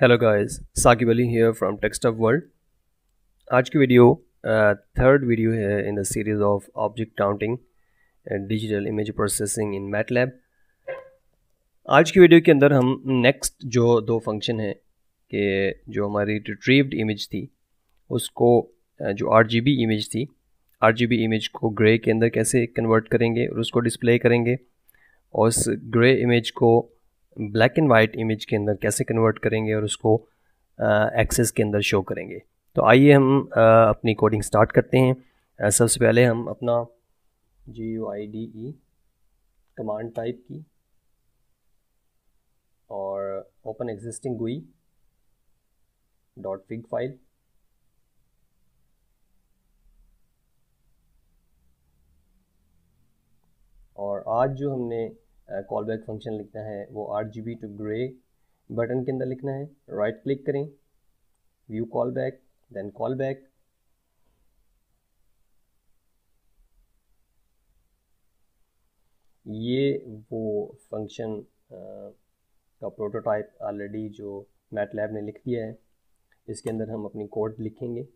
Hello guys, Saqib Ali here from TextUp world. आज की video third video है in the series of object counting and digital image processing in MATLAB. आज की video के अंदर हम नेक्स्ट जो दो फंक्शन है कि जो हमारी रिट्रीव्ड इमेज थी उसको जो आरजीबी इमेज थी, आरजीबी इमेज को ग्रे के अंदर कैसे कन्वर्ट करेंगे और उसको डिस्प्ले करेंगे, और उस ग्रे इमेज को ब्लैक एंड वाइट इमेज के अंदर कैसे कन्वर्ट करेंगे और उसको एक्सेस के अंदर शो करेंगे। तो आइए हम अपनी कोडिंग स्टार्ट करते हैं। सबसे पहले हम अपना GUIDE कमांड टाइप की और open existing GUI .fig file, और आज जो हमने कॉल बैक फंक्शन लिखना है वो RGB टू ग्रे बटन के अंदर लिखना है। राइट क्लिक करें, view call back, then call back. ये वो फंक्शन का प्रोटोटाइप ऑलरेडी जो मैटलैब ने लिख दिया है, इसके अंदर हम अपनी कोड लिखेंगे।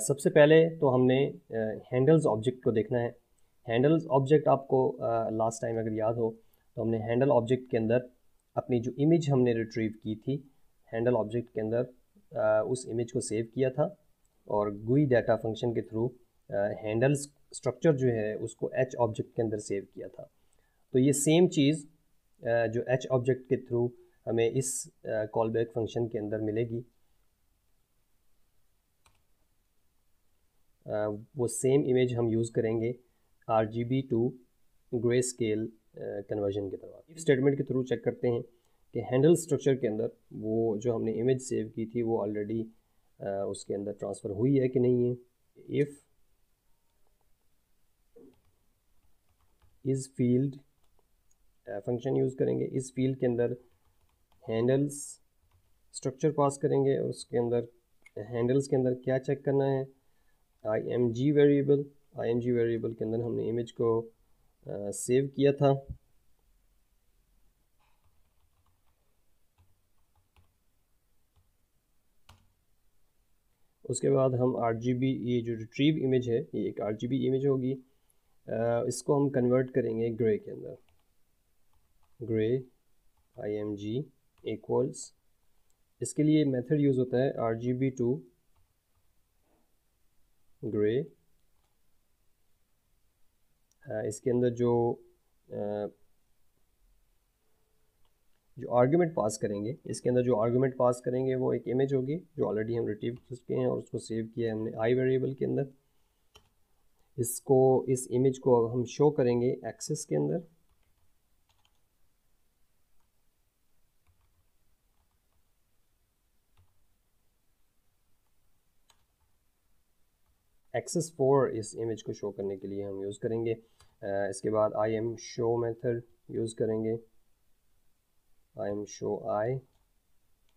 सबसे पहले तो हमने हैंडल्स ऑब्जेक्ट को देखना है। हैंडल्स ऑब्जेक्ट आपको लास्ट टाइम अगर याद हो तो हमने हैंडल ऑब्जेक्ट के अंदर अपनी जो इमेज हमने रिट्रीव की थी, हैंडल ऑब्जेक्ट के अंदर उस इमेज को सेव किया था और GUI डाटा फंक्शन के थ्रू हैंडल्स स्ट्रक्चर जो है उसको H ऑब्जेक्ट के अंदर सेव किया था। तो ये सेम चीज़ जो H ऑब्जेक्ट के थ्रू हमें इस कॉल बैक फंक्शन के अंदर मिलेगी। वो सेम इमेज हम यूज़ करेंगे RGB to grey scale conversion के दौरान। इफ स्टेटमेंट के थ्रू चेक करते हैं कि हैंडल स्ट्रक्चर के अंदर वो जो हमने इमेज सेव की थी वो ऑलरेडी उसके अंदर ट्रांसफ़र हुई है कि नहीं है। इफ़ इस फील्ड फंक्शन यूज़ करेंगे, इस फील्ड के अंदर हैंडल्स स्ट्रक्चर पास करेंगे और उसके अंदर हैंडल्स के अंदर क्या चेक करना है, IMG वेरिएबल। IMG वेरिएबल के अंदर हमने इमेज को सेव किया था। उसके बाद हम RGB, ये जो रिट्रीव इमेज है ये एक RGB इमेज होगी, इसको हम कन्वर्ट करेंगे ग्रे के अंदर। ग्रे IMG इक्वल्स, इसके लिए मेथड यूज़ होता है RGB टू ग्रे। इसके अंदर जो आर्गुमेंट पास करेंगे, इसके अंदर जो आर्गुमेंट पास करेंगे वो एक इमेज होगी जो ऑलरेडी हम रिट्रीव कर चुके हैं और उसको सेव किया है हमने I वेरिएबल के अंदर। इसको, इस इमेज को अब हम शो करेंगे एक्सेस के अंदर। एक्सेस फॉर इस इमेज को शो करने के लिए हम यूज़ करेंगे। इसके बाद IMShow मेथड यूज़ करेंगे।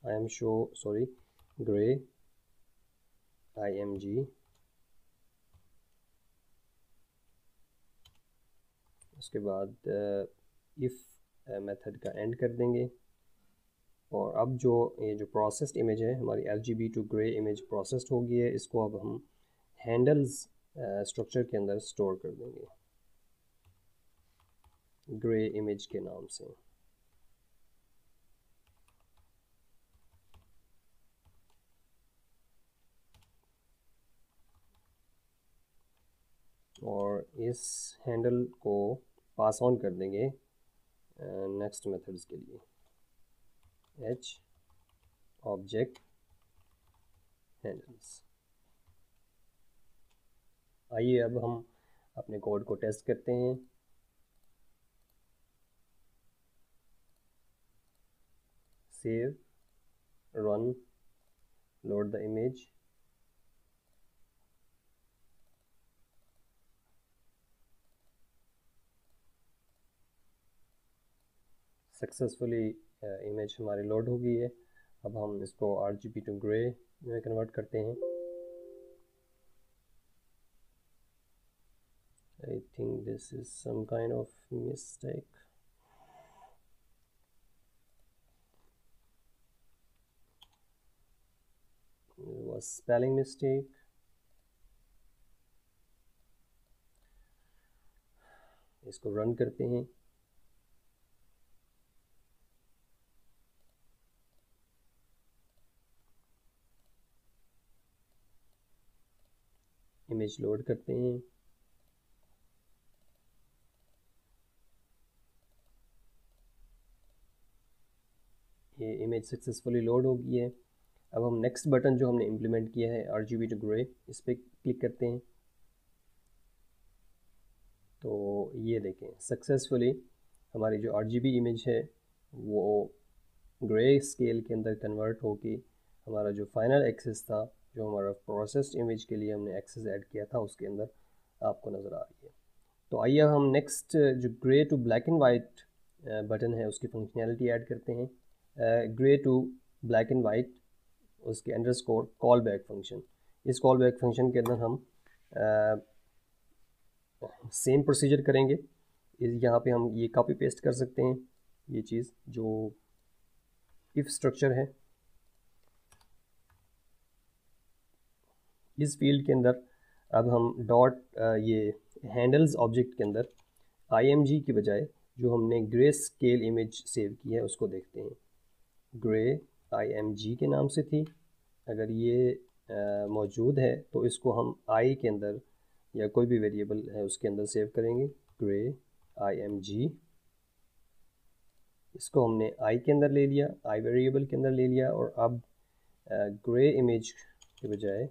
IMShow sorry grey IMG। उसके बाद इफ़ मेथड का एंड कर देंगे, और अब जो ये जो प्रोसेस्ड इमेज है हमारी RGB to grey image processed हो गई है, इसको अब हम हैंडल्स स्ट्रक्चर के अंदर स्टोर कर देंगे ग्रे इमेज के नाम से। और इस हैंडल को पास ऑन कर देंगे नेक्स्ट मेथड्स के लिए, H ऑब्जेक्ट हैंडल्स। आइए अब हम अपने कोड को टेस्ट करते हैं। Save, run, load the image. Successfully image हमारी लोड हो गई है। अब हम इसको RGB टू ग्रे में कन्वर्ट करते हैं। I think this is some kind of mistake. Spelling mistake. इसको रन करते हैं। इमेज लोड करते हैं। ये इमेज सक्सेसफुली लोड हो गई है। अब हम नेक्स्ट बटन जो हमने इम्प्लीमेंट किया है RGB टू ग्रे, इस पर क्लिक करते हैं। तो ये देखें सक्सेसफुली हमारी जो RGB इमेज है वो ग्रे स्केल के अंदर कन्वर्ट होके हमारा जो फाइनल एक्सेस था, जो हमारा प्रोसेस्ड इमेज के लिए हमने एक्सेस ऐड किया था, उसके अंदर आपको नज़र आ रही है। तो आइए हम नेक्स्ट जो grey to black and white button है उसकी फंक्शनैलिटी ऐड करते हैं। Grey to black and white, उसके अंडरस्कोर कॉल बैक फंक्शन। इस कॉल बैक फंक्शन के अंदर हम सेम प्रोसीजर करेंगे। यहाँ पे हम ये कॉपी पेस्ट कर सकते हैं, ये चीज़ जो इफ स्ट्रक्चर है। इस फील्ड के अंदर अब हम डॉट ये हैंडल्स ऑब्जेक्ट के अंदर IMG की बजाय जो हमने ग्रे स्केल इमेज सेव की है उसको देखते हैं। ग्रे IMG के नाम से थी, अगर ये मौजूद है तो इसको हम आई के अंदर या कोई भी वेरिएबल है उसके अंदर सेव करेंगे। ग्रे IMG, इसको हमने आई के अंदर ले लिया, आई वेरिएबल के अंदर ले लिया। और अब ग्रे इमेज के बजाय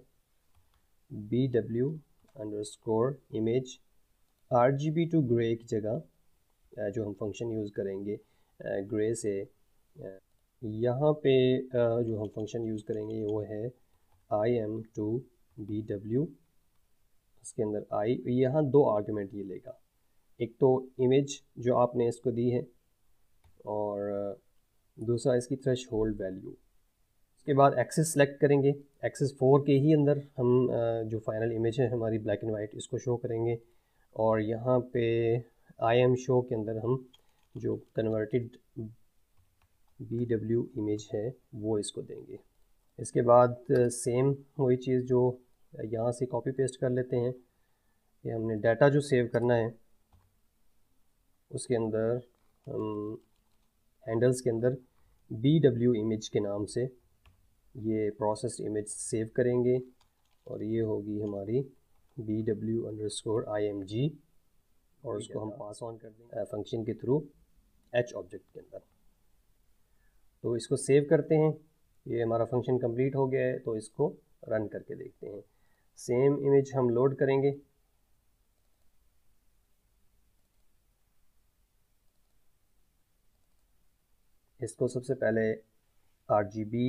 BW_image RGB टू ग्रे की जगह जो हम फंक्शन यूज़ करेंगे ग्रे से, यहाँ पे जो हम फंक्शन यूज़ करेंगे वो है IM टू BW। इसके अंदर आई, यहाँ दो आर्गुमेंट ये लेगा, एक तो इमेज जो आपने इसको दी है और दूसरा इसकी थ्रेशहोल्ड वैल्यू। उसके बाद एक्सेस सेलेक्ट करेंगे। एक्सेस 4 के ही अंदर हम जो फाइनल इमेज है हमारी ब्लैक एंड वाइट, इसको शो करेंगे। और यहाँ पे IM शो के अंदर हम जो कन्वर्टेड BW इमेज है वो इसको देंगे। इसके बाद सेम वही चीज़ जो यहाँ से कॉपी पेस्ट कर लेते हैं कि हमने डाटा जो सेव करना है उसके अंदर हम हैंडल्स के अंदर BW इमेज के नाम से ये प्रोसेस्ड इमेज सेव करेंगे और ये होगी हमारी BW_IMG और उसको हम पास ऑन कर देंगे फंक्शन के थ्रू H ऑब्जेक्ट के अंदर। तो इसको सेव करते हैं, ये हमारा फंक्शन कंप्लीट हो गया है। तो इसको रन करके देखते हैं। सेम इमेज हम लोड करेंगे। इसको सबसे पहले RGB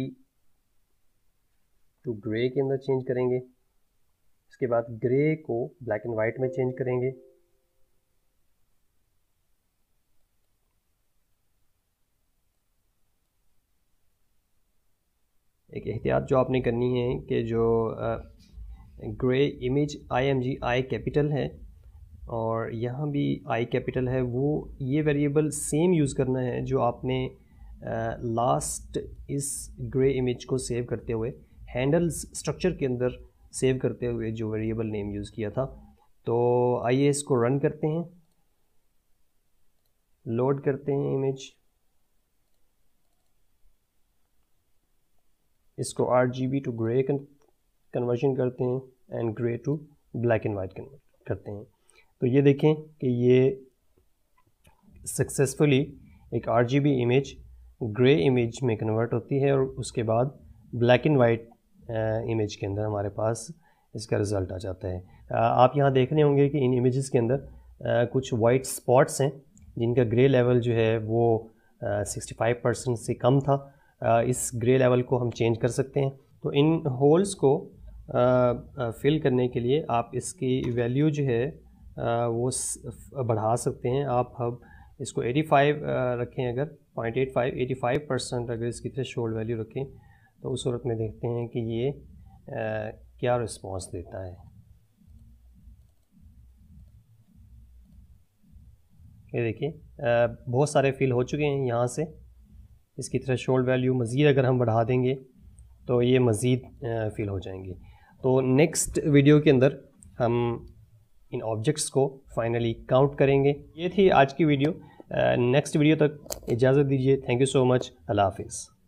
टू ग्रे के अंदर चेंज करेंगे। इसके बाद ग्रे को ब्लैक एंड वाइट में चेंज करेंगे। एक एहतियात जो आपने करनी है कि जो ग्रे इमेज IMG आई कैपिटल है और यहाँ भी आई कैपिटल है, वो ये वेरिएबल सेम यूज़ करना है जो आपने लास्ट इस ग्रे इमेज को सेव करते हुए हैंडल्स स्ट्रक्चर के अंदर सेव करते हुए जो वेरिएबल नेम यूज़ किया था। तो आइए इसको रन करते हैं, लोड करते हैं इमेज, इसको RGB टू ग्रे कन्वर्जन करते हैं and grey to black and white convert करते हैं। तो ये देखें कि ये सक्सेसफुली एक RGB इमेज ग्रे इमेज में कन्वर्ट होती है और उसके बाद ब्लैक एंड वाइट इमेज के अंदर हमारे पास इसका रिज़ल्ट आ जाता है। आप यहाँ देख रहे होंगे कि इन इमेजेस के अंदर कुछ वाइट स्पॉट्स हैं जिनका ग्रे लेवल जो है वो 65% से कम था। इस ग्रे लेवल को हम चेंज कर सकते हैं। तो इन होल्स को फिल करने के लिए आप इसकी वैल्यू जो है वो बढ़ा सकते हैं। आप अब इसको 85 रखें, अगर 0.85 अगर इसकी थ्रेशोल्ड वैल्यू रखें तो उस सूरत में देखते हैं कि ये क्या रिस्पांस देता है। ये देखिए बहुत सारे फिल हो चुके हैं यहाँ से। इसकी थ्रेशोल्ड वैल्यू मज़ीद अगर हम बढ़ा देंगे तो ये मज़ीद फिल हो जाएंगी। तो नेक्स्ट वीडियो के अंदर हम इन ऑब्जेक्ट्स को फाइनली काउंट करेंगे। ये थी आज की वीडियो। नेक्स्ट वीडियो तक इजाज़त दीजिए। Thank you so much. अल्लाह हाफिज़।